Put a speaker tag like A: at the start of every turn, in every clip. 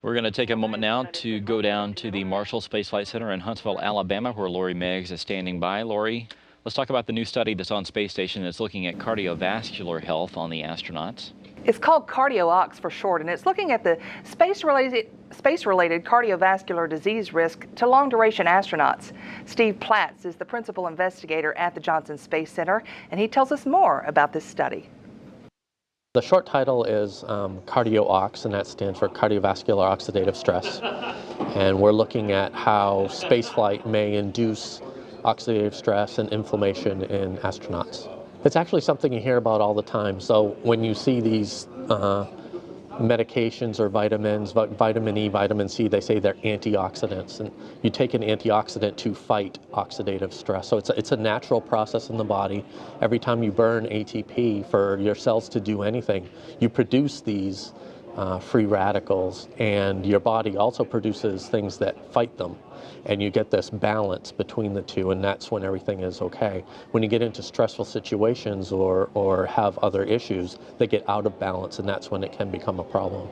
A: We're going to take a moment now to go down to the Marshall Space Flight Center in Huntsville, Alabama, where Lori Meggs is standing by. Lori, let's talk about the new study that's on Space Station that's looking at cardiovascular health on the astronauts.
B: It's called CardioOx for short, and it's looking at the space-related cardiovascular disease risk to long-duration astronauts. Steve Platts is the principal investigator at the Johnson Space Center, and he tells us more about this study.
C: The short title is CardioOx, and that stands for cardiovascular oxidative stress. And we're looking at how spaceflight may induce oxidative stress and inflammation in astronauts. It's actually something you hear about all the time. So when you see these medications or vitamins, vitamin E, vitamin C, they say they're antioxidants, and you take an antioxidant to fight oxidative stress. So it's a natural process in the body. Every time you burn ATP for your cells to do anything, you produce these free radicals, and your body also produces things that fight them. And you get this balance between the two, and that's when everything is okay. When you get into stressful situations or have other issues, they get out of balance, and that's when it can become a problem.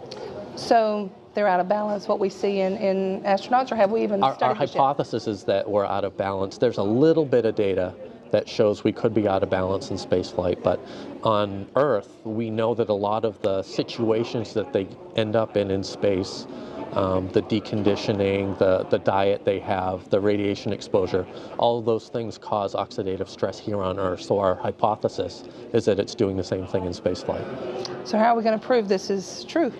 D: So they're out of balance, what we see in astronauts, or have we even studied
C: Our
D: this yet?
C: hypothesis is that we're out of balance. There's a little bit of data that shows we could be out of balance in spaceflight, but on Earth, we know that a lot of the situations that they end up in space, the deconditioning, the diet they have, the radiation exposure, all of those things cause oxidative stress here on Earth. So our hypothesis is that it's doing the same thing in spaceflight.
D: So how are we going to prove this is true?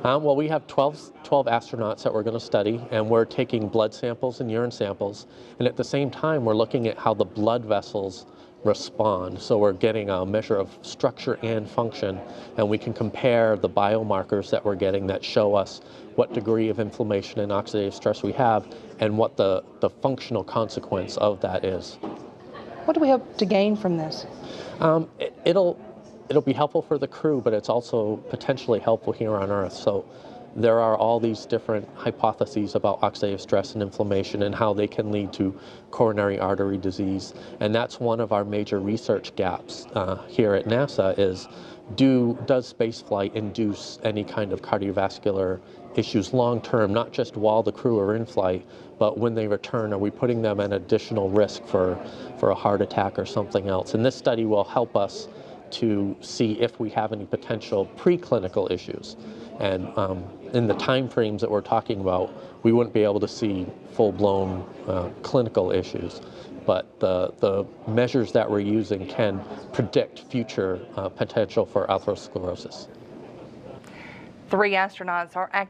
C: Well, we have 12 astronauts that we're going to study, and we're taking blood samples and urine samples, and at the same time we're looking at how the blood vessels respond. So we're getting a measure of structure and function, and we can compare the biomarkers that we're getting that show us what degree of inflammation and oxidative stress we have and what the functional consequence of that is.
D: What do we hope to gain from this?
C: It'll be helpful for the crew, but it's also potentially helpful here on Earth. So there are all these different hypotheses about oxidative stress and inflammation and how they can lead to coronary artery disease. And that's one of our major research gaps here at NASA is, does spaceflight induce any kind of cardiovascular issues long term, not just while the crew are in flight, but when they return, are we putting them at additional risk for a heart attack or something else? And this study will help us to see if we have any potential preclinical issues. And in the time frames that we're talking about, we wouldn't be able to see full-blown clinical issues. But the measures that we're using can predict future potential for atherosclerosis.
B: 3 astronauts are active